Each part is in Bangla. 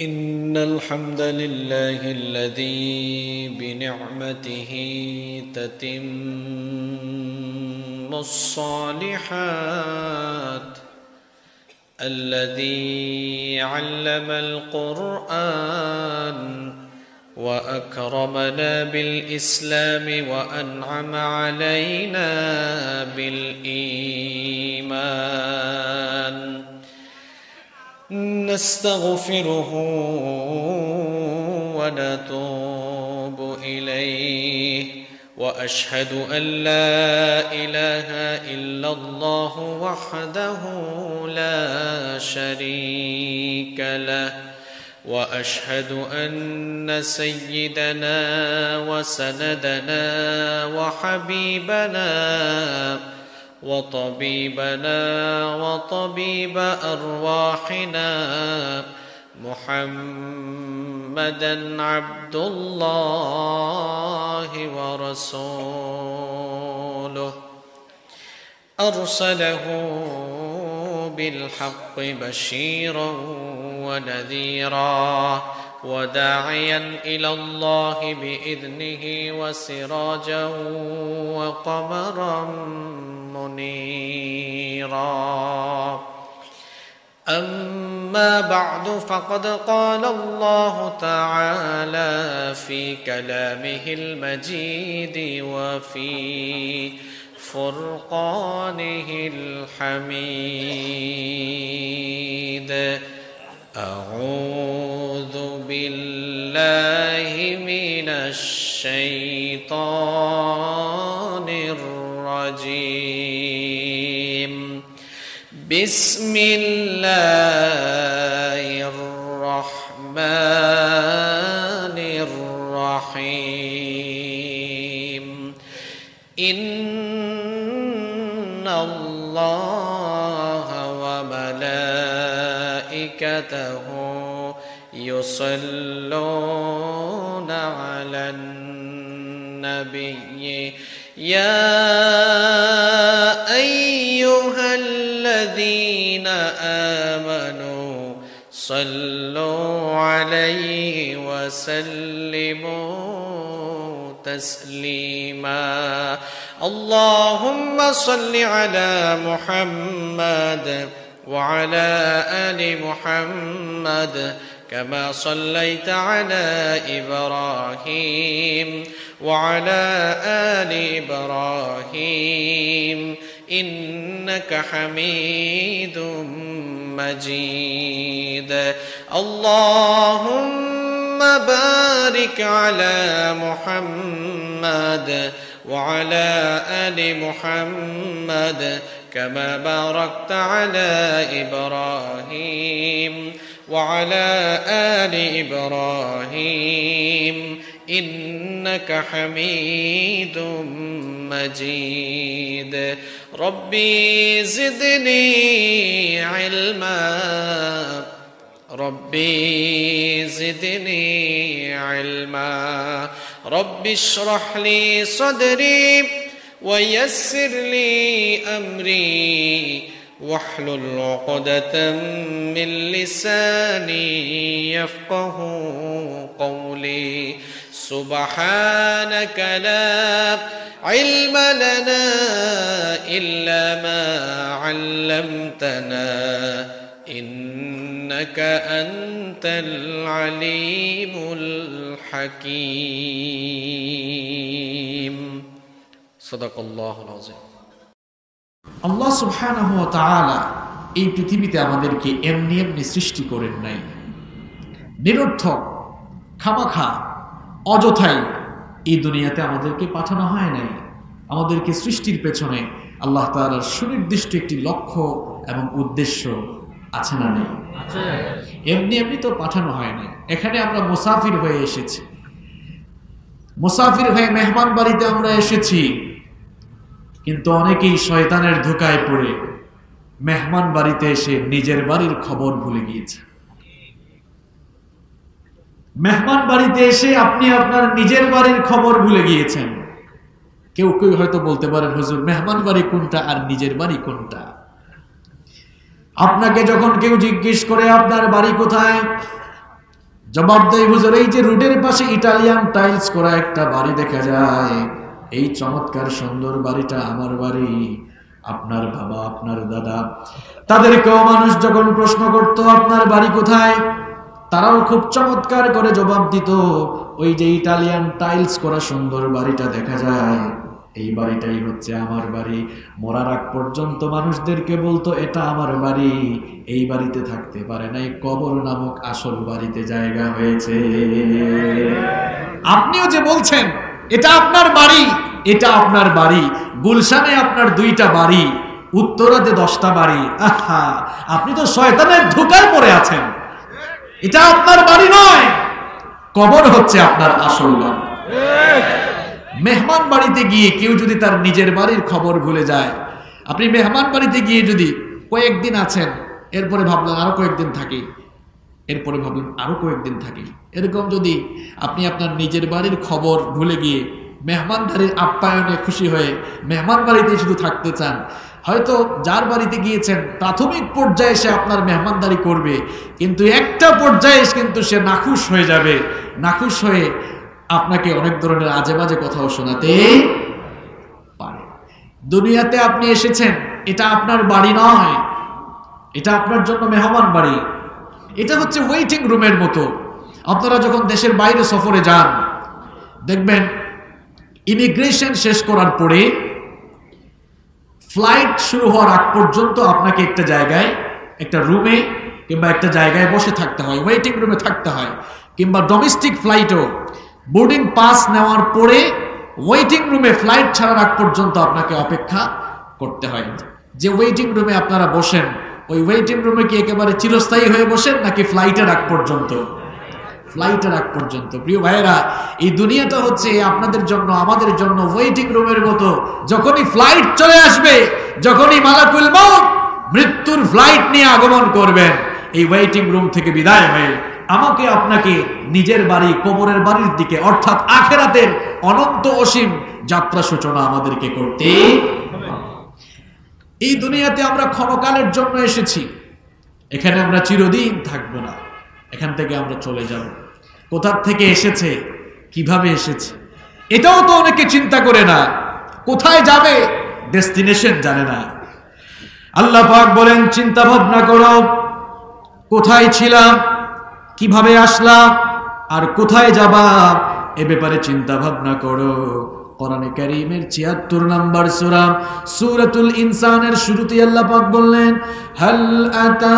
إن الحمد لله الذي بنعمته تتم الصالحات، الذي علم القرآن وأكرمنا بالإسلام وأنعم علينا بالإيمان. نستغفره ونتوب إليه، وأشهد أن لا إله إلا الله وحده لا شريك له، وأشهد أن سيدنا وسندنا وحبيبنا وطبيبنا وطبيب أرواحنا محمدًا عبد الله ورسوله، أرسله بالحق بشيرًا ونذيرًا وداعيًا إلى الله بإذنه وسراجًا وقمرًا منيرًا. أما بعد، فقد قال الله تعالى في كلامه المجيد وفي فرقانه الحميد: أعوذ بالله من الشيطان الرجيم. بسم الله الرحمن الرحيم. إن الله وملائكته يصلون على النبي يا أيها الذين آمنوا صلوا عليه وسلموا تسليما. اللهم صل على محمد وعلى آل محمد كما صليت على إبراهيم وعلى آل إبراهيم إنك حميد مجيد. اللهم بارك على محمد وعلى آل محمد كما باركت على إبراهيم وعلى آل إبراهيم إنك حميد مجيد. ربي زدني علما، ربي زدني علما. ربي اشرح لي صدري ويسر لي أمري واحلل عقدة من لساني يفقه قولي. سبحانك لا علم لنا إلا ما علمتنا إنك أنت العليم الحكيم. صدق الله العظيم. আল্লাহ সুবহানাহু ওয়া তাআলা এই পৃথিবীতে আমাদেরকে এমনি এমনি সৃষ্টি করেন নাই, নিরর্থক খামাখা অযথাই এই দুনিয়াতে আমাদেরকে পাঠানো হয় নাই। আমাদেরকে সৃষ্টির পেছনে আল্লাহ তাআলার সুনির্দিষ্ট একটি লক্ষ্য এবং উদ্দেশ্য আছে না নেই? আছে। এমনি এমনি তো পাঠানো হয় না। এখানে আমরা মুসাফির হয়ে এসেছি, মুসাফির হয়ে মেহমান বাড়িতে আমরা এসেছি, কিন্তু অনেকেই শয়তানের ধোঁকায় পড়ে মেহমান বাড়িতে এসে নিজের বাড়ির খবর ভুলে গিয়েছে। মেহমান বাড়িতে এসে আপনি আপনার নিজের বাড়ির খবর ভুলে গিয়েছেন। কেউ কেউ হয়তো বলতে পারেন, হুজুর মেহমান বাড়ি কোনটা আর নিজের বাড়ি কোনটা? আপনাকে যখন কেউ জিজ্ঞেস করে আপনার বাড়ি কোথায়, জবাব দেয়, হুজুর এই যে রোডের পাশে ইটালিয়ান টাইলস করা একটা বাড়ি দেখা যায়, এই চমৎকার সুন্দর বাড়িটা আমার বাড়ি। আপনার বাবা, আপনার দাদা, তাদেরকেও মানুষ যখন প্রশ্ন করত আপনার বাড়ি কোথায়, তারাও খুব চমৎকার করে জবাব দিত, ওই যে ইটালিয়ান টাইলস করা সুন্দর বাড়িটা দেখা যায়, এই বাড়িটাই হচ্ছে আমার বাড়ি। মরার আগ পর্যন্ত মানুষদেরকে বলতো এটা আমার বাড়ি, এই বাড়িতে থাকতে পারে নাই, কবর নামক আসল বাড়িতে জায়গা হয়েছে। আপনিও যে বলছেন এটা আপনার বাড়ি, এটা আপনার বাড়ি, গুলশানে আপনার 2টা বাড়ি, উত্তরাতে 10টা বাড়ি, আহা, আপনি তো শয়তানের ধোঁকায় পড়ে আছেন। এটা আপনার বাড়ি নয়, কবর হচ্ছে আপনার আসল বাড়ি। মেহমান বাড়িতে গিয়ে কেউ যদি তার নিজের বাড়ির খবর ভুলে যায়, আপনি মেহমান বাড়িতে গিয়ে যদি কয়েকদিন আছেন, এরপরে ভাবলেন আরো কয়েকদিন থাকি, এরপরে ভাবলেন আরো কয়েকদিন থাকি, এরকম যদি আপনি আপনার নিজের বাড়ির খবর ভুলে গিয়ে মেহমানদারির আপ্যায়নে খুশি হয়ে মেহমান বাড়িতে শুধু থাকতে চান, হয়তো যার বাড়িতে গিয়েছেন প্রাথমিক পর্যায়ে সে আপনার মেহমানদারি করবে, কিন্তু একটা পর্যায়ে কিন্তু সে নাখুশ হয়ে যাবে। নাখুশ হয়ে আপনাকে অনেক ধরনের আজে বাজে কথাও শোনাতে পারে। দুনিয়াতে আপনি এসেছেন, এটা আপনার বাড়ি নয়, এটা আপনার জন্য মেহমান বাড়ি। এটা হচ্ছে ওয়েটিং রুমের মতো। আপনারা যখন দেশের বাইরে সফরে যান, দেখবেন ইমিগ্রেশন শেষ করার পরে ফ্লাইট শুরু হওয়ার আগ পর্যন্ত আপনাকে একটা জায়গায়, একটা রুমে কিংবা একটা জায়গায় বসে থাকতে হয়, ওয়েটিং রুমে থাকতে হয়। কিংবা ডোমেস্টিক ফ্লাইটও বোর্ডিং পাস নেওয়ার পরে ওয়েটিং রুমে ফ্লাইট ছাড়ার আগ পর্যন্ত আপনাকে অপেক্ষা করতে হয়। যে ওয়েটিং রুমে আপনারা বসেন, ওই ওয়েটিং রুমে কি একেবারে চিরস্থায়ী হয়ে বসেন নাকি ফ্লাইটের আগ পর্যন্ত? ফ্লাইটের আগ পর্যন্ত। প্রিয় ভাইয়েরা, এই দুনিয়াটা হচ্ছে আপনাদের জন্য, আমাদের জন্য ওয়েটিং রুমের মতো। যখনই ফ্লাইট চলে আসবে, যখনই মালাকুল মউত মৃত্যুর ফ্লাইট নিয়ে আগমন করবেন, এই ওয়েটিং রুম থেকে বিদায় হয়ে আমাকে আপনাকে নিজের বাড়ি, কবরের বাড়ির দিকে, অর্থাৎ আখিরাতের অনন্ত অসীম যাত্রা সূচনা আমাদেরকে করতে হবে। এই দুনিয়াতে আমরা ক্ষণকালের জন্য এসেছি, এখানে আমরা চিরদিন থাকবো না, এখান থেকে আমরা চলে যাব। কোথা থেকে এসেছে, কিভাবে এসেছে, এটাও তো অনেকে চিন্তা করে না। কোথায় যাবে, ডেস্টিনেশন জানে না। আল্লাহ পাক বলেন, চিন্তা ভাবনা করো, কোথায় ছিলাম, কিভাবে আসলাম, আর কোথায় যাবা, এ ব্যাপারে চিন্তা ভাবনা করো। কোরআনে কারীমের ৭৬ নম্বর সূরা সূরাতুল ইনসানের শুরুতে আল্লাহ পাক বললেন, হাল আতা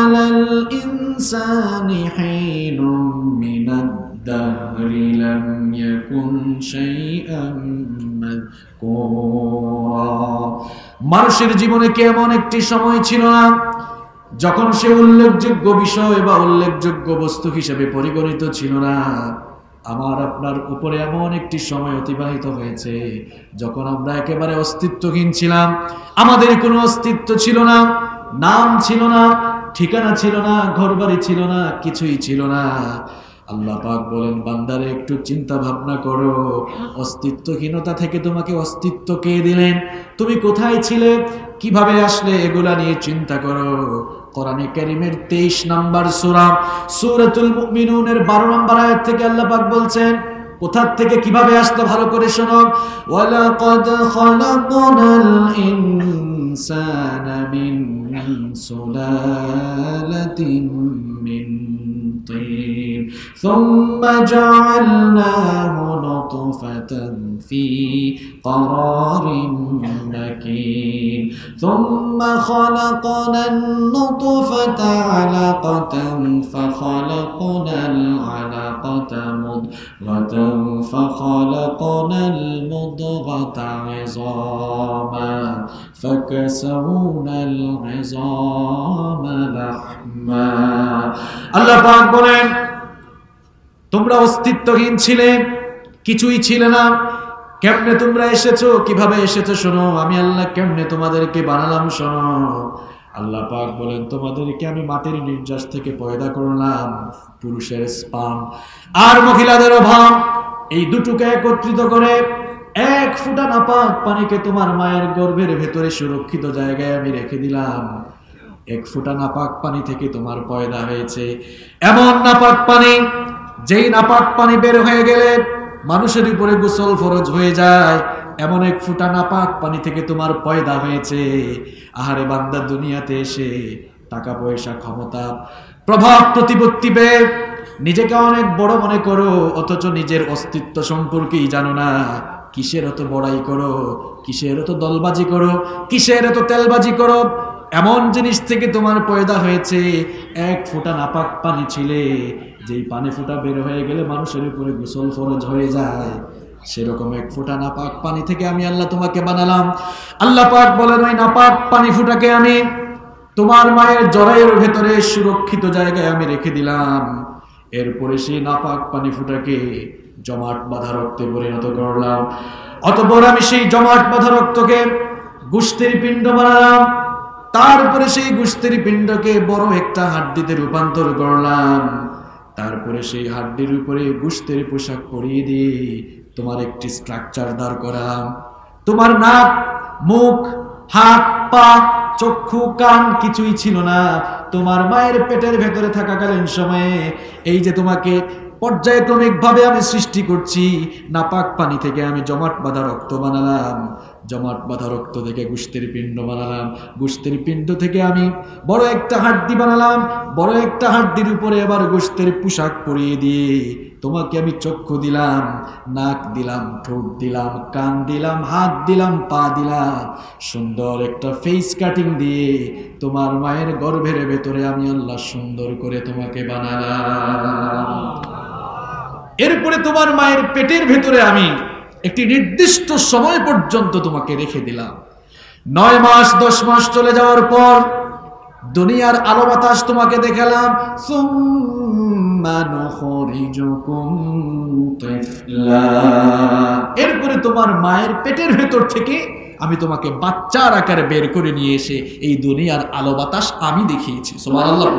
আলাল ইনসানি হিনুম মিনাদ দাহরি লাম ইয়াকুন শাইআম মাযকুরা। মানুষের জীবনে কি এমন একটি সময় ছিল না যখন সে উল্লেখযোগ্য বিষয় বা উল্লেখযোগ্য বস্তু হিসেবে পরিগণিত ছিল না? আমার আপনার উপরে এমন একটি সময় অতিবাহিত হয়েছে যখন আমরা একেবারে অস্তিত্বহীন ছিলাম। আমাদের কোনো অস্তিত্ব ছিল না, নাম ছিল না, ঠিকানা ছিল না, ঘরবাড়ি ছিল না, কিছুই ছিল না। আল্লাহ পাক বলেন, বান্দারে একটু চিন্তা ভাবনা করো, অস্তিত্বহীনতা থেকে তোমাকে অস্তিত্ব কে দিলেন, তুমি কোথায় ছিলে, কিভাবে আসলে, এগুলা নিয়ে চিন্তা করো। কোরআনে কারীমের ২৩ নম্বর সূরা সূরাতুল মুমিনুনের ১২ নম্বর আয়াত থেকে আল্লাহ পাক বলছেন, কোথা থেকে কিভাবে আসলো ভালো করে শোনো। ওয়ালাকাদ খালাকনাল ইনসানা মিন সুলালাতিন মিন طين ثم جعلناه نطفة في قرار مكين ثم خلقنا النطفة علقة فخلقنا العلقة مضغة فخلقنا المضغة عظاما فكسونا العظام لحما। আল্লাহ পাক বলেন, তোমরা অস্তিত্বহীন ছিলে, কিছুই ছিলে না। কেমনে তোমরা এসেছো, কিভাবে এসেছো শোনো। আমি আল্লাহ কেমনে তোমাদেরকে বানালাম শোনো। আল্লাহ পাক বলেন, তোমাদেরকে আমি মাটির নির্যাস থেকে পয়দা করলাম, পুরুষের স্পাম আর মহিলাদের অভাব, এই দুটোকে একত্রিত করে এক ফোঁটা নাপাক পানিকে তোমার মায়ের গর্ভের ভেতরে সুরক্ষিত জায়গায় আমি রেখে দিলাম। এক ফোঁটা নাপাক পানি থেকে তোমার পয়দা হয়েছে। এমন নাপাক পানি, যেই নাপাক পানি বের হয়ে গেলে মানুষের উপরে গোসল ফরজ হয়ে যায়, এমন এক ফোঁটা নাপাক পানি থেকে তোমার পয়দা হয়েছে। আহারে বান্দা, দুনিয়াতে এসে টাকা পয়সা, ক্ষমতা, প্রভাব প্রতিপত্তি পেয়ে নিজেকে অনেক বড় মনে করো, অথচ নিজের অস্তিত্ব সম্পর্কেই জানো না। কিসের এত বড়াই করো, কিসের এত দলবাজি করো, কিসের এত তেলবাজি করো? এমন জিনিস থেকে তোমার পয়দা হয়েছে। এক ফোঁটা নাপাক পানি ছিলে, যেই পানি ফোঁটা বের হয়ে গেলে মানুষের উপরে গোসল ফরজ হয়ে যায়, সেরকম এক ফোঁটা নাপাক পানি থেকে আমি আল্লাহ তোমাকে বানালাম। আল্লাহ পাক বলেন, ওই নাপাক পানি ফোঁটাকে আমি তোমার মায়ের জরায়ুর ভেতরে সুরক্ষিত জায়গায় আমি রেখে দিলাম। এরপরে সেই নাপাক পানি ফোঁটাকে জমাট বাঁধা রক্তে পরিণত করলাম। অতঃপর আমি সেই জমাট বাঁধা রক্তকে গোশতের পিণ্ড বানালাম। তারপরে সেই গোশতের পিণ্ডকে বড় একটা হাড্ডিতে রূপান্তর করলাম। তারপরে সেই হাড্ডির উপরে গোশতের পোশাক পরিয়ে দিয়ে তোমার একটি স্ট্রাকচার দাঁড় করালাম। তোমার নাক, মুখ, হাত, পা, চক্ষু, কান কিছুই ছিল না। তোমার মায়ের পেটের ভেতরে থাকাকালীন সময়ে এই যে তোমাকে পর্যায়ক্রমিক ভাবে আমি সৃষ্টি করছি, নাপাক পানি থেকে আমি জমাট বাঁধা রক্ত বানালাম, জমাট বাঁধা রক্ত থেকে গোশতের পিণ্ড বানালাম, গোশতের পিণ্ড থেকে আমি বড় একটা হাড্ডি বানালাম, বড় একটা হাড্ডির উপরে আবার গোশতের পোশাক পরিয়ে দিয়ে তোমাকে আমি চক্ষু দিলাম, নাক দিলাম, ঠোঁট দিলাম, কান দিলাম, হাত দিলাম, পা দিলাম, সুন্দর একটা ফেস কাটিং দিয়ে তোমার মায়ের গর্ভের ভেতরে আমি আল্লাহ সুন্দর করে তোমাকে বানালাম। এরপরে তোমার মায়ের পেটের ভেতরে আমি একটি নির্দিষ্ট সময় পর্যন্ত তোমাকে রেখে দিলাম। 9 মাস 10 মাস চলে যাওয়ার পর দুনিয়ার আলো বাতাস তোমাকে দেখালাম। এরপরে তোমার মায়ের পেটের ভেতর থেকে আমি তোমাকে বাচ্চার আকারে বের করে নিয়ে এসে এই দুনিয়ার আলো বাতাস আমি দেখিয়েছি। সুবহানাল্লাহ।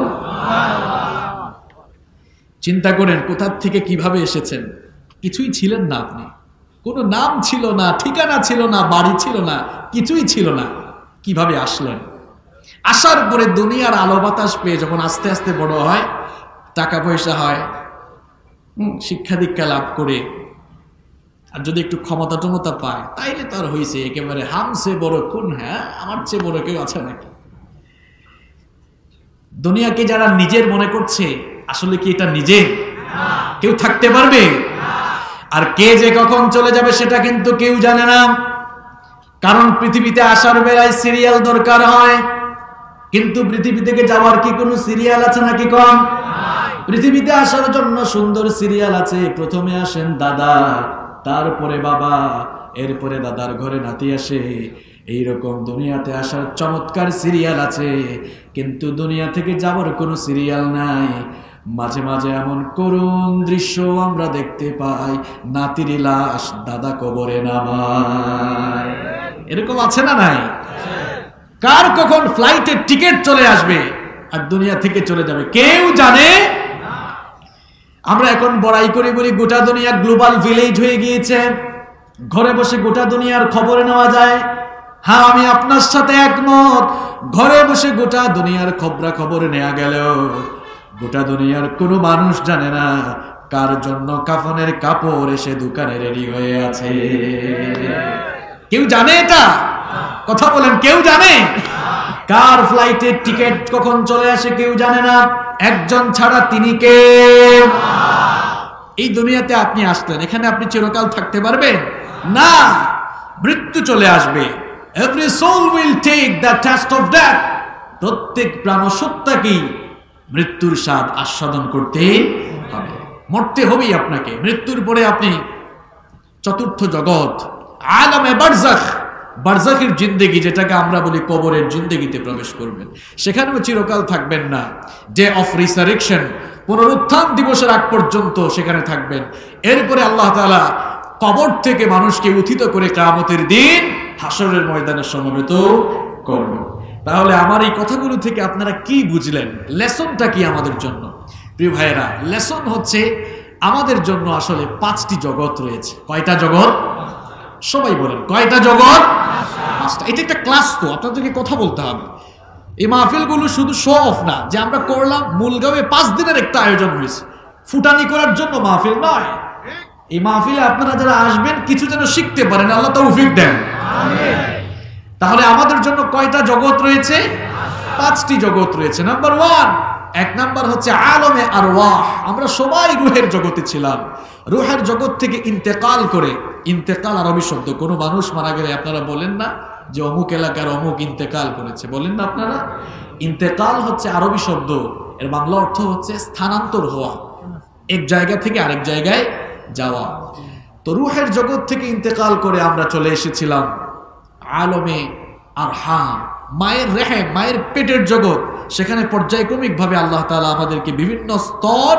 চিন্তা করেন, কোথা থেকে কিভাবে এসেছেন? কিছুই ছিলেন না আপনি, কোনো নাম ছিল না, ঠিকানা ছিল না, বাড়ি ছিল না, কিছুই ছিল না। কিভাবে আসলেন? আসার পরে দুনিয়ার আলো বাতাস পেয়ে যখন আস্তে আস্তে বড় হয়, টাকা পয়সা হয়, শিক্ষা দীক্ষা লাভ করে, আর যদি একটু ক্ষমতা টমতা পায়, তাইলে তো আর হয়েছে একেবারে হামসে বড় কোন, হ্যাঁ আমার চেয়ে বড় কেউ আছে নাকি? দুনিয়াকে যারা নিজের মনে করছে, আসলে কি এটা নিজে? কেউ থাকতে পারবে? আর কে যে কখন চলে যাবে সেটা কিন্তু কেউ জানে না। কারণ পৃথিবীতে আসার বেলায় সিরিয়াল দরকার হয়, কিন্তু পৃথিবী থেকে যাওয়ার কি কোনো সিরিয়াল আছে নাকি? কম। পৃথিবীতে আসার জন্য সুন্দর সিরিয়াল আছে। প্রথমে আসেন দাদা, তারপরে বাবা, এরপরে দাদার ঘরে নাতি আসে। এইরকম দুনিয়াতে আসার চমৎকার সিরিয়াল আছে, কিন্তু দুনিয়া থেকে যাওয়ার কোনো সিরিয়াল নাই। মাঝে মাঝে এমন করুণ দৃশ্য আমরা দেখতে পাই, নাতির লাশ দাদা কবরে নামায়। এরকম আছে না নাই? কার কখন ফ্লাইটের টিকিট চলে আসবে আর দুনিয়া থেকে চলে যাবে কেউ জানে। আমরা এখন বড়াই করে বলি গোটা দুনিয়া গ্লোবাল ভিলেজ হয়ে গিয়েছে, ঘরে বসে গোটা দুনিয়ার খবর নেওয়া যায়। হ্যাঁ, আমি আপনার সাথে একমত, ঘরে বসে গোটা দুনিয়ার খবর নেওয়া গেলেও গোটা দুনিয়ার কোনো মানুষ জানে না কার জন্য কাফনের কাপড় এসে দোকানে রেডি হয়ে আছে। কেউ জানে এটা? কথা বলেন, কেউ জানে? কার ফ্লাইটের টিকিট কখন চলে আসে কেউ জানে না, একজন ছাড়া, তিনি কে? এই দুনিয়াতে আপনি আসলেন, এখানে আপনি চিরকাল থাকতে পারবেন না, মৃত্যু চলে আসবে। Every soul will take the taste of death. প্রত্যেক প্রাণসত্তাকেই মৃত্যুর স্বাদ আস্বাদন করতে হবে, মরতে হবেই আপনাকে। মৃত্যুর পরে আপনি চতুর্থ জগৎ, আলামে বারজাখ, বারজাখের জিন্দেগি, যেটাকে আমরা বলি কবরের জিন্দেগিতে প্রবেশ করবেন। সেখানেও চিরকাল থাকবেন না। ডে অফ রিসারেকশন, পুনরুত্থান দিবসের আগ পর্যন্ত সেখানে থাকবেন। এরপরে আল্লাহ তাআলা কবর থেকে মানুষকে উত্থিত করে কিয়ামতের দিন হাসরের ময়দানে সমবেত করবেন। তাহলে আমার এই কথাগুলো থেকে আপনারা কি বুঝলেন? লেসনটা কি আমাদের জন্য? প্রিয় ভাইয়েরা, লেসন হচ্ছে আমাদের জন্য আসলে 5টি জগৎ রয়েছে। কয়টা জগৎ? সবাই বলেন, কয়টা জগৎ? 5টা। এটা একটা ক্লাস, তো আপনাদেরকে কথা বলতে হবে। এই মাহফিলগুলো শুধু শো অফ না যে আমরা করলাম, মূলগাঁওয়ে 5 দিনের একটা আয়োজন হয়েছে, ফুটানি করার জন্য মাহফিল নয়। এই মাহফিলে আপনারা যারা আসবেন কিছু যেন শিখতে পারেন, আল্লাহ তৌফিক দেন। তাহলে আমাদের জন্য কয়টা জগৎ রয়েছে? 5টি জগৎ রয়েছে। নাম্বার 1, 1 নাম্বার হচ্ছে আলমে আরওয়াহ। আমরা সবাই রূহের জগতে ছিলাম। রূহের জগৎ থেকে ইন্তেকাল করে, ইন্তেকাল আরবি শব্দ, কোনো মানুষ মারা গেলে আপনারা বলেন না যে অমুক এলাকার অমুক ইন্তেকাল করেছে, বলেন না আপনারা? ইন্তেকাল হচ্ছে আরবি শব্দ, এর বাংলা অর্থ হচ্ছে স্থানান্তর হওয়া, এক জায়গা থেকে আরেক জায়গায় যাওয়া। তো রূহের জগৎ থেকে ইন্তেকাল করে আমরা চলে এসেছিলাম আলমে আরহাম, মায়ের রেহেম, মায়ের পেটের জগৎ। সেখানে পর্যায়ক্রমিকভাবে আল্লাহ তাআলা আমাদেরকে বিভিন্ন স্তর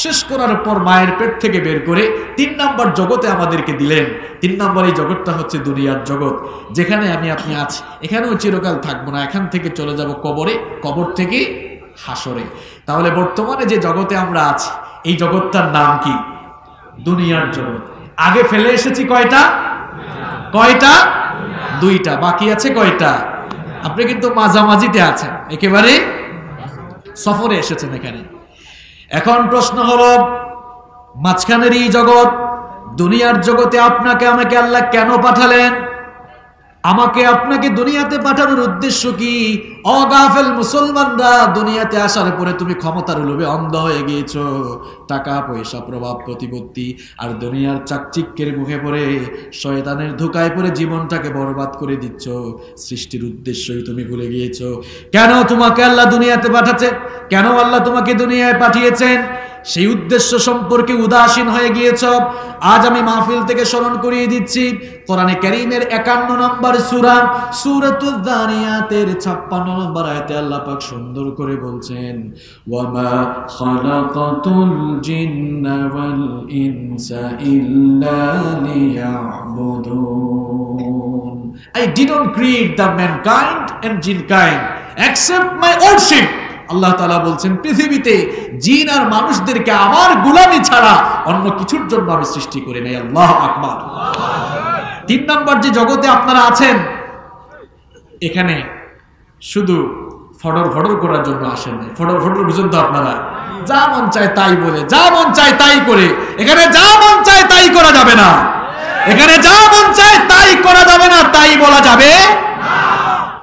শেষ করার পর মায়ের পেট থেকে বের করে 3 নম্বর জগতে আমাদেরকে দিলেন। 3 নম্বর এই জগৎটা হচ্ছে দুনিয়ার জগৎ, যেখানে আমি আপনি আছি। এখানেও চিরকাল থাকবো না, এখান থেকে চলে যাব কবরে, কবর থেকে হাসরে। তাহলে বর্তমানে যে জগতে আমরা আছি, এই জগৎটার নাম কি? দুনিয়ার জগৎ। আগে ফেলে এসেছি কয়টা? 2টা, বাকি আছে কয়টা? আপনি কিন্তু মাঝামাঝিতে আছেন, একেবারে সফরে এসেছেন এখানে। এখন প্রশ্ন হলো, মাঝখানের এই জগৎ, দুনিয়ার জগতে আপনাকে আমাকে আল্লাহ কেন পাঠালেন? আমাকে আপনাকে দুনিয়াতে পাঠানোর উদ্দেশ্য কি? অগাফেল মুসলমানরা, দুনিয়াতে আসার পরে তুমি ক্ষমতার লোভে অন্ধ হয়ে গিয়েছো, টাকা পয়সা প্রভাব প্রতিপত্তি আর দুনিয়ার চাকচিক্যের মুখে পড়ে শয়তানের ধোঁকায় পড়ে জীবনটাকে বরবাদ করে দিচ্ছ। সৃষ্টির উদ্দেশ্যই তুমি ভুলে গিয়েছো। কেন তোমাকে আল্লাহ দুনিয়াতে পাঠাচ্ছে? কেন আল্লাহ তোমাকে দুনিয়ায় পাঠিয়েছেন? সেই উদ্দেশ্য সম্পর্কে উদাসীন হয়ে গিয়েছ। আজ আমি মাহফিল থেকে স্মরণ করিয়ে দিচ্ছি, কোরআনে কারীমের 51 নম্বর সূরা, সূরাতুয যারিয়াতের 56 নম্বর আয়াতে আল্লাহ পাক সুন্দর করে বলছেন, ওয়ামা খালাকাতুল জিন্না ওয়াল ইনসা ইল্লা লিয়াবুদুন। I didn't create the mankind and jinkind except my worship. আল্লাহ তাআলা বলছেন, পৃথিবীতে জিন আর মানুষদেরকে আমার গোলামি ছাড়া অন্য কিছুর জন্য আমি সৃষ্টি করি নাই। আল্লাহু আকবার। 3 নম্বর যে জগতে আপনারা আছেন, এখানে শুধু ফডর ফডর করার জন্য আসেন নাই। ফডর ফডর বুঝেন তো আপনারা? যা মন চায় তাই বলে, যা মন চায় তাই করে। এখানে যা মন চায় তাই করা যাবে না। এখানে যা মন চায় তাই করা যাবে না, তাই বলা যাবে না।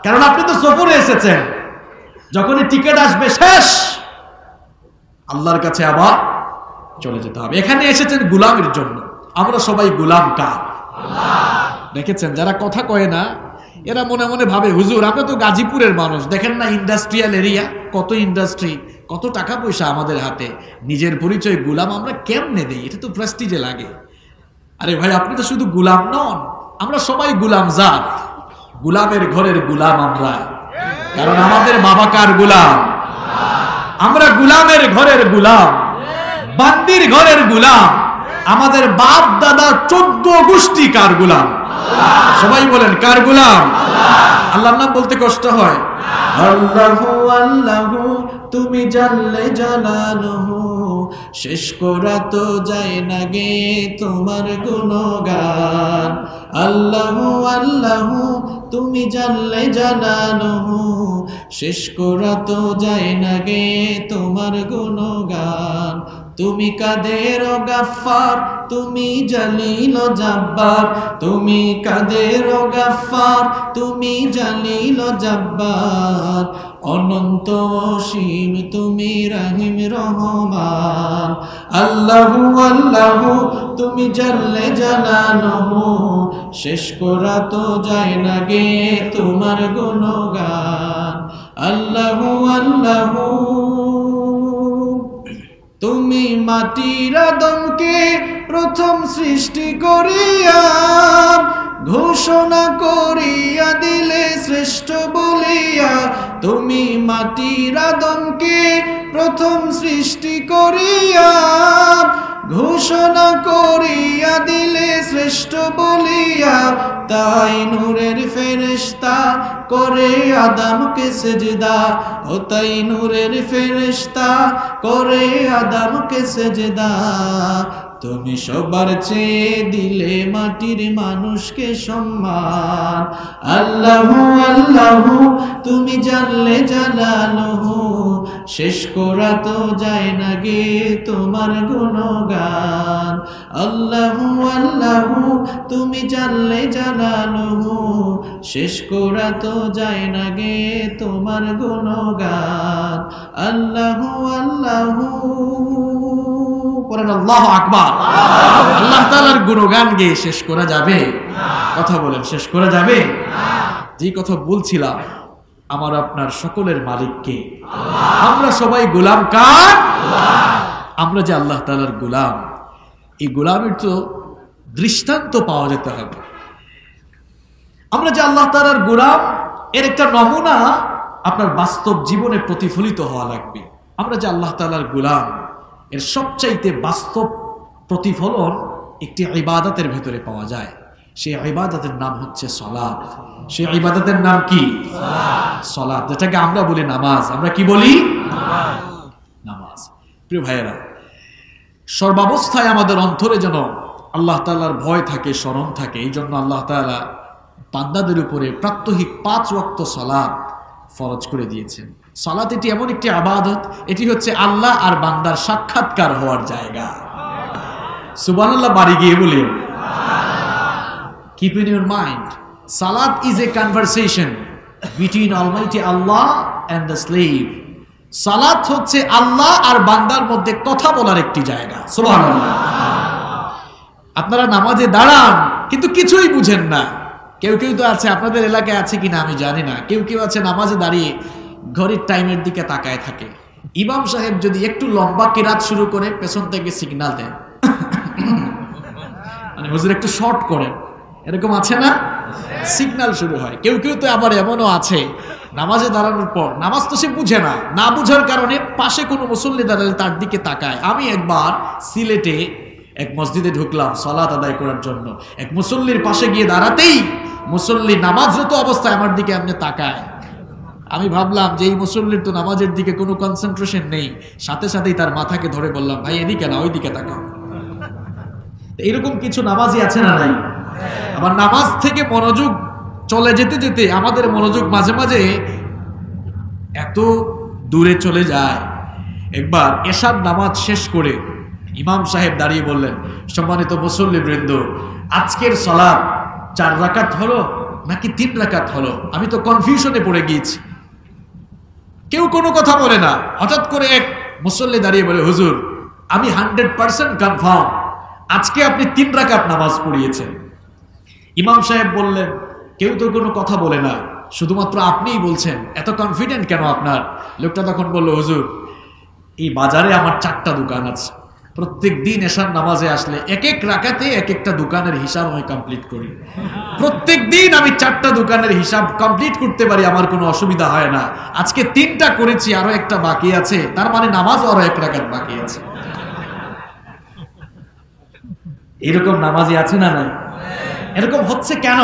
কারণ আপনি তো সফরে এসেছেন, যখনই টিকিট আসবে শেষ, আল্লাহর কাছে আবার চলে যেতে হবে। এখানে এসেছেন গোলামের জন্য। আমরা সবাই গোলাম কার? দেখেছেন, যারা কথা কয় না এরা মনে মনে ভাবে, হুজুর আপনি তো গাজীপুরের মানুষ, দেখেন না ইন্ডাস্ট্রিয়াল এরিয়া, কত ইন্ডাস্ট্রি, কত টাকা পয়সা আমাদের হাতে, নিজের পরিচয় গোলাম আমরা কেমনে দেই? এটা তো প্রেস্টিজে লাগে। আরে ভাই, আপনি তো শুধু গোলাম নন, আমরা সবাই গোলাম জাত। গোলামের ঘরের গোলাম আমরা, কারণ আমাদের বাবা কার গোলাম? আমরা গোলামের ঘরের গোলাম, বান্দির ঘরের গোলাম। আমাদের বাপ দাদা 14 গোষ্ঠী কার গোলাম? সবাই বলেন কার গোলাম? আল্লাহর নাম বলতে কষ্ট হয়। আল্লাহু আল্লাহু তুমি জাল্লে জালালুহু, শেষ করা তো যায় না গে তোমার গুণগান। আল্লাহু আল্লাহু তুমি জাল্লে জালালুহু, শেষ করা তো যায় না গে তোমার গুণগান। তুমি কাদের গাফফার, তুমি জলিল জব্বার। তুমি কাদের গাফফার, তুমি জলিল জব্বার। অনন্ত অসীম তুমি রহিম রহমান। আল্লাহু আল্লাহু তুমি জাল্লে জালালুহু, শেষ করা তো যায় না গে তোমার গুণগান। আল্লাহু আল্লাহু তুমি মাটির আদমকে প্রথম সৃষ্টি করিয়া ঘোষণা করিয়া দিলে শ্রেষ্ঠ বলিয়া। তুমি মাটির আদমকে প্রথম সৃষ্টি করিয়া ঘোষণা করিয়া দিলে শ্রেষ্ঠ বলিয়া, তাই নূরের ফেরেশতা করে আদমকে সেজদা। ও তাই নূরের ফেরেশতা করে আদমকে সেজদা। তুমি সবার চেয়ে দিলে মাটির মানুষকে সম্মান। আল্লাহু আল্লাহু তুমি জানলে জালালুহু, শেষ করা তো যায় না গে তোমার গুণগান। আল্লাহু আল্লাহু তুমি জানলে জালালুহু, শেষ করা তো যায় না গে তোমার গুণগান। আল্লাহু আল্লাহু পড়েন আল্লাহু আকবার। আল্লাহ তাআলার গুণগান গেয়ে শেষ করা যাবে? কথা বলেন, শেষ করা যাবে? যে কথা বলছিলাম, আমার আপনার সকলের মালিক কে? আমরা সবাই গোলাম কার? আমরা যে আল্লাহ তাআলার গোলাম, এই গোলামের তো দৃষ্টান্ত পাওয়া যেতে হবে। আমরা যে আল্লাহ তাআলার গোলাম, এর একটা নমুনা আপনার বাস্তব জীবনে প্রতিফলিত হওয়া লাগবে। আমরা যে আল্লাহ তাআলার গোলাম, এর সবচাইতে বাস্তব প্রতিফলন একটি ইবাদতের ভেতরে পাওয়া যায়। সেই ইবাদতের নাম হচ্ছে সালাত। সেই ইবাদতের নাম কি? সালাত, যেটাকে আমরা বলি নামাজ। আমরা কি বলি? নামাজ। প্রিয় ভাইয়েরা, সর্বাবস্থায় আমাদের অন্তরে যেন আল্লাহ তাআলার ভয় থাকে, স্মরণ থাকে। এই জন্য আল্লাহ তাআলা বান্দাদের উপরে প্রাত্যহিক 5 ওয়াক্ত সালাত ফরজ করে দিয়েছেন। সালাত এটি এমন একটি ইবাদত, এটি হচ্ছে আল্লাহ আর বান্দার সাক্ষাৎকার হওয়ার জায়গা। সুবহানাল্লাহ বাড়ি গিয়ে বলেন। Keep in your mind, salat is a conversation between Almighty Allah and the slave. সালাত হচ্ছে আল্লাহ আর বান্দার মধ্যে কথা বলার একটি জায়গা। সুবহানাল্লাহ। আপনারা নামাজে দাঁড়ান কিন্তু কিছুই বুঝেন না। কেউ কেউ তো আছে, আপনাদের এলাকায় আছে কিনা আমি জানি না, কেউ কেউ আছে নামাজে দাঁড়িয়ে ঘড়ির টাইমের দিকে তাকায় থাকে। ইমাম সাহেব যদি একটু লম্বা কিরাত শুরু করে, পেছন থেকে সিগন্যাল দেন, মানে হুজুর একটু শর্ট করেন, এরকম আছে না? সিগন্যাল শুরু হয়। কেউ কেউ তো আবার এমনও আছে, নামাজে দাঁড়ানোর পর নামাজ তো সে বুঝে না, না বুঝার কারণে পাশে কোনো মুসল্লি দাঁড়ালে তার দিকে তাকায়। আমি একবার সিলেটে এক মসজিদে ঢুকলাম সালাত আদায় করার জন্য। এক মুসল্লির পাশে গিয়ে দাঁড়াতেই মুসল্লি নামাজরত অবস্থায় আমার দিকে এমনি তাকায়। আমি ভাবলাম যে এই মুসল্লির তো নামাজের দিকে কোনো কনসেন্ট্রেশন নেই। সাথে সাথেই তার মাথাকে ধরে বললাম, ভাই এদিকে না, ওই দিকে তাকাও। এরকম কিছু নামাজি আছে না নাই? আবার নামাজ থেকে মনোযোগ চলে যেতে যেতে আমাদের মনোযোগ মাঝে মাঝে এত দূরে চলে যায়। একবার এশার নামাজ শেষ করে ইমাম সাহেব দাঁড়িয়ে বললেন, সম্মানিত মুসল্লিবৃন্দ, আজকের সালাত 4 রাকাত হলো নাকি 3 রাকাত হলো? আমি তো কনফিউশনে পড়ে গিয়েছি। কেউ কোনো কথা বলে না। হঠাৎ করে এক মুসল্লি দাঁড়িয়ে বলে, হুজুর আমি 100% কনফার্ম আজকে আপনি 3 রাকাত নামাজ পড়িয়েছেন। ইমাম সাহেব বললেন, কেউ তো কোনো কথা বলে না, শুধুমাত্র আপনিই বলছেন, এত কনফিডেন্ট কেন আপনার? লোকটা তখন বলল, হুজুর এই বাজারে আমার 4টা দোকান আছে, প্রত্যেক দিন এশার নামাজে আসলে এক এক রাকাতে এক একটা দোকানের হিসাব আমি কমপ্লিট করি। প্রত্যেক দিন আমি 4টা দোকানের হিসাব কমপ্লিট করতে পারি, আমার কোনো অসুবিধা হয় না। আজকে 3টা করেছি, আরো একটা বাকি আছে, তার মানে নামাজও আরো 1 রাকাত বাকি আছে। এরকম নামাজি আছে না নাই? এরকম হচ্ছে কেন?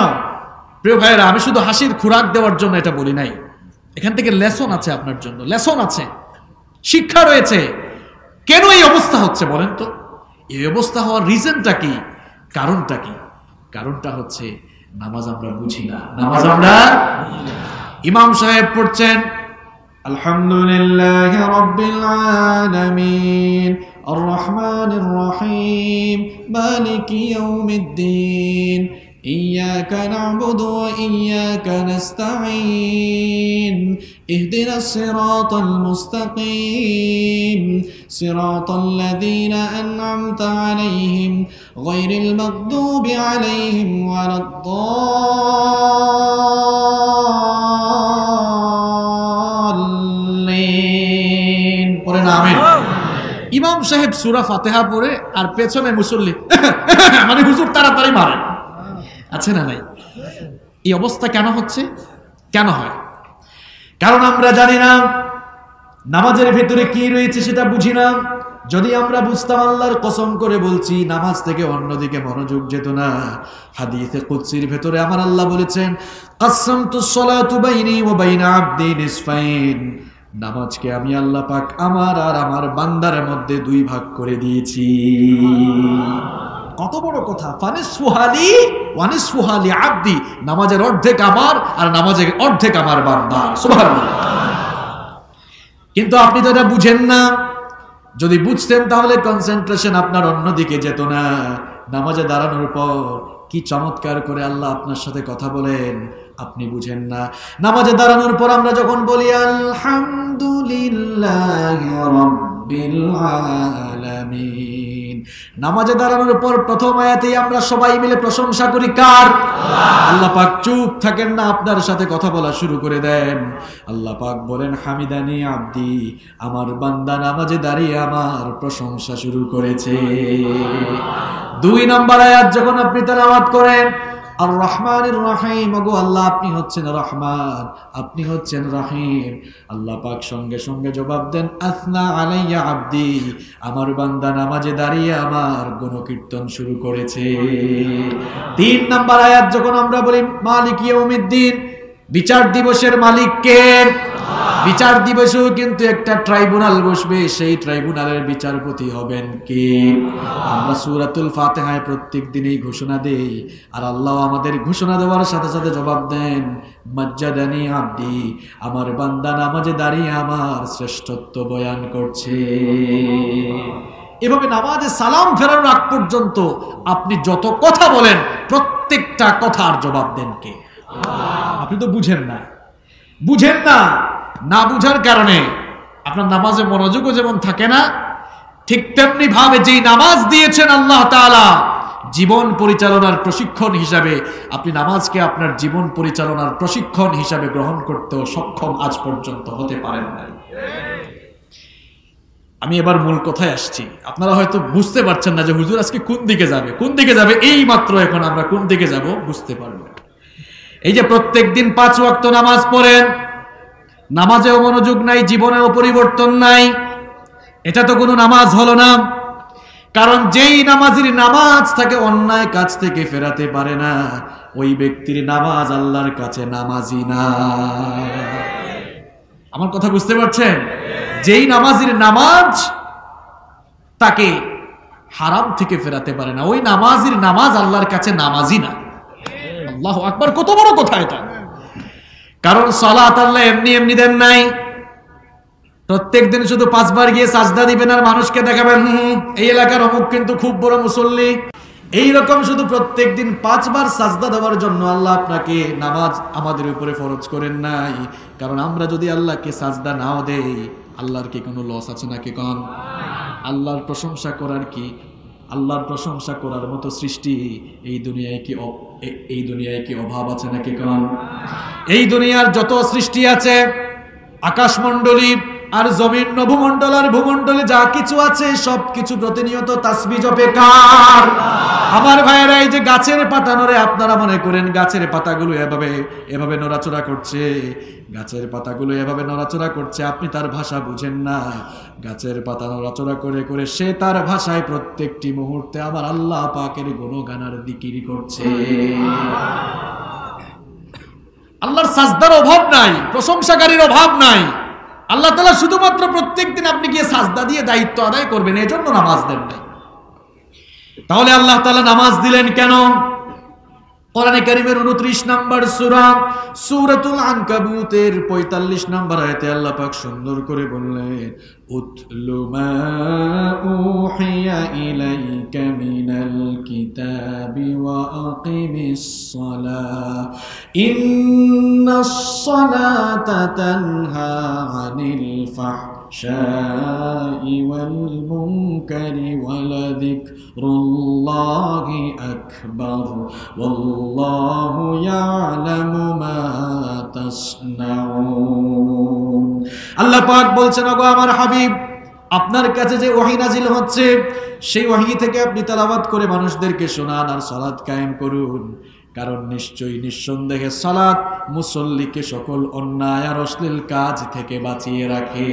প্রিয় ভাইয়েরা, আমি শুধু হাসির খোরাক দেওয়ার জন্য এটা বলি নাই। এখান থেকে লেসন আছে আপনার জন্য, লেসন আছে, শিক্ষা রয়েছে। কেন এই অবস্থা হচ্ছে বলেন তো? এই অবস্থা হওয়ার রিজনটা কি, কারণটা কি? কারণটা হচ্ছে নামাজ আমরা বুঝি না। নামাজ আমরা, ইমাম সাহেব পড়ছেন আলহামদুলিল্লাহি রাব্বিল আলামিন আর রহমানির রহিম মালিকি ইয়াউমিদ্দিন إياك نعبد وإياك نستعين اهدنا الصراط المستقيم صراط الذين أنعمت عليهم غير المغضوب عليهم ولا الضالين পড়েন আমিন। ইমাম সাহেব সূরা ফাতিহা পড়ে আর পেছনে মুসল্লি মানে হুজুর তাড়াতাড়ি মারে, আছে না নাই? এই অবস্থা কেন হচ্ছে? কেন হয়? কারণ আমরা জানি না নামাজের ভেতরে কি রয়েছে, সেটা বুঝি না। যদি আমরা বুঝতাম, আল্লাহর কসম করে বলছি, নামাজ থেকে অন্যদিকে মনোযোগ যেত না। হাদিসে কুদসির ভেতরে আমার আল্লাহ বলেছেন, কাসসামতুস সালাতু বাইনি ওয়া বাইনা আবদি নিসফাইন, নামাজকে আমি আল্লাহ পাক আমার আর আমার বান্দার মধ্যে 2 ভাগ করে দিয়েছি। কত বড় কথা! ফানিসফুহালি ওয়া নিসফুহালি আবদি, নামাজের অর্ধেক আমার আর নামাজের অর্ধেক আমার বান্দা। সুবহানাল্লাহ। কিন্তু আপনি তো এটা বুঝেন না। যদি বুঝতেন তাহলে কনসেন্ট্রেশন আপনার অন্যদিকে যেত না। নামাজে দাঁড়ানোর পর কি চমৎকার করে আল্লাহ আপনার সাথে কথা বলেন, আপনি বুঝেন না। নামাজে দাঁড়ানোর পর আমরা যখন বলি আলহামদুলিল্লাহি রাব্বিল আলামিন, নামাজে দাঁড়ানোর পর প্রথম আয়াতেই আমরা সবাই মিলে প্রশংসা করি কার? আল্লাহ পাক চুপ থাকেন না, আপনার সাথে কথা বলা শুরু করে দেন। আল্লাহ পাক বলেন, হামিদানি আব্দি, আমার বান্দা নামাজে দাঁড়িয়ে আমার প্রশংসা শুরু করেছে। 2 নম্বর আয়াত যখন আপনি তেলাওয়াত করেন, আর রহমানির রহিম, ওগো আল্লাহ আপনি হচ্ছেন রহমান, আপনি হচ্ছেন রহিম, আল্লাহ পাক সঙ্গে সঙ্গে জবাব দেন, আসনা আলাইয়া আব্দি, আমার বান্দা নামাজে দাঁড়িয়ে আমার গুণকীর্তন শুরু করেছে। 3 নম্বর আয়াত যখন আমরা বলি মালিক ইয়াউমিদ্দিন, বিচার দিবসের মালিক কে? বিচার দিবসেও কিন্তু একটা ট্রাইব্যুনাল বসবে, সেই ট্রাইব্যুনালের বিচারপতি হবেন কে? আমরা সূরাতুল ফাতিহায় প্রত্যেক দিনই ঘোষণা দেই, আর আল্লাহ আমাদের ঘোষণা দেওয়ার সাথে সাথে জবাব দেন, মাজ্জাদানি আব্দি, আমার বান্দা নামাজে দাঁড়িয়ে আমার শ্রেষ্ঠত্ব বয়ান করছে। এভাবে নামাজে সালাম ফেরানোর আগ পর্যন্ত আপনি যত কথা বলেন, প্রত্যেকটা কথার জবাব দেন কে? আপনি তো বুঝেন না। বুঝেন না, না বুঝার কারণে আপনার নামাজে মনোযোগও যেমন থাকে না, ঠিক তেমনি ভাবে যেই নামাজ দিয়েছেন আল্লাহ তাআলা জীবন পরিচালনার প্রশিক্ষণ হিসাবে, আপনি নামাজকে আপনার জীবন পরিচালনার প্রশিক্ষণ হিসাবে গ্রহণ করতেও সক্ষম আজ পর্যন্ত হতে পারেন না। আমি এবার মূল কথায় আসছি। আপনারা হয়তো বুঝতে পারছেন না যে হুজুর আজকে কোন দিকে যাবে, এই মাত্র এখন আমরা কোন দিকে যাব বুঝতে পারবেন। এই যে প্রত্যেক দিন 5 ওয়াক্ত নামাজ পড়েন, নামাজেও মনোযোগ নাই, জীবনেও পরিবর্তন নাই, এটা তো কোনো নামাজ হলো না। কারণ যেই নামাজের নামাজ তাকে অন্যায় কাজ থেকে ফেরাতে পারে না, ওই ব্যক্তির নামাজ আল্লাহর কাছে নামাজই না। আমার কথা বুঝতে পারছেন? যেই নামাজের নামাজ তাকে হারাম থেকে ফেরাতে পারে না, ওই নামাজের নামাজ আল্লাহর কাছে নামাজই না। আল্লাহু আকবার, কত বড় কথা এটা! কারণ সালাত আল্লাহ এমনি এমনি দেন নাই। প্রত্যেক দিন শুধু 5 বার গিয়ে সাজদা দিবেন আর মানুষকে দেখাবেন এই এলাকার অমুক কিন্তু খুব বড় মুসল্লি, এইরকম শুধু প্রত্যেক দিন 5 বার সাজদা দেওয়ার জন্য আল্লাহ আপনাকে নামাজ আমাদের উপরে ফরজ করেন নাই। কারণ আমরা যদি আল্লাহকে সাজদা নাও দেই, আল্লাহর কি কোনো লস আছে নাকি? কোন আল্লাহর প্রশংসা করার কি, আল্লাহর প্রশংসা করার মতো সৃষ্টি এই দুনিয়ায় কি অভাব আছে নাকি? কোন এই দুনিয়ার যত সৃষ্টি আছে, আকাশমণ্ডলী আর জমিন, নভমণ্ডল আর ভূমণ্ডলে যা কিছু আছে, সবকিছু প্রতিনিয়ত তাসবিহ জপে কার? আমার ভাইয়েরা, এই যে গাছের পাতা নড়ে, আপনারা মনে করেন গাছের পাতাগুলো এভাবে নড়াচড়া করছে, গাছের পাতাগুলো এভাবে নড়াচড়া করছে, আপনি তার ভাষা বুঝেন না। গাছের পাতা নড়াচড়া করে করে সে তার ভাষায় প্রত্যেকটি মুহূর্তে আমার আল্লাহ পাকের গুণগান আর জিকির করছে। আল্লাহর সাজদার অভাব নাই, প্রশংসাকারীর অভাব নাই। আল্লাহ তাআলা শুধুমাত্র প্রত্যেকদিন আপনি গিয়ে সাজদা দিয়ে দায়িত্ব আদায় করবেন, এজন্য নামাজ দেন নাই। তাহলে আল্লাহ তাআলা নামাজ দিলেন কেন? কোরআনে কারীমের 29 নম্বর সূরা, সূরাতুল আনকাবুতের 45 নম্বর আয়াতে আল্লাহ পাক সুন্দর করে বললেন, উতলু মা উহিয়া ইলাইকা মিনাল কিতাবি ওয়া আকিমিস সালাহ ইন্নাস সালাতা তানহা আনিল ফাহশাই ওয়াল মুনকারি ওয়ালাযিকরুল্লাহি আকবার ওয়াল্লাহু ইয়ালামু মা তাসনাউন। আল্লাহ পাক বলছেন, ওগো আমার হাবিব, আপনার কাছে যে ওহী নাজিল হচ্ছে, সেই ওহী থেকে আপনি তেলাওয়াত করে মানুষদেরকে শোনান আর সালাত কায়েম করুন। কারণ নিশ্চয়ই নিঃসন্দেহে সালাত মুসল্লিকে সকল অন্যায় আর অশ্লীল কাজ থেকে বাঁচিয়ে রাখে।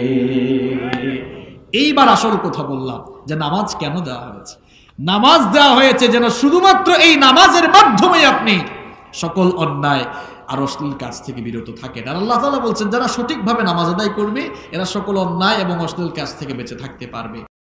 এইবার আসল কথা বললাম যে নামাজ কেন দেওয়া হয়েছে। নামাজ দেওয়া হয়েছে যেন শুধুমাত্র এই নামাজের মাধ্যমে আপনি সকল অন্যায় আর অশ্লীল কাজ থেকে বিরত থাকেন। আর আল্লাহ তাআলা বলছেন যারা সঠিকভাবে নামাজ আদায় করবে এরা সকল অন্যায় এবং অশ্লীল কাজ থেকে বেঁচে থাকতে পারবে।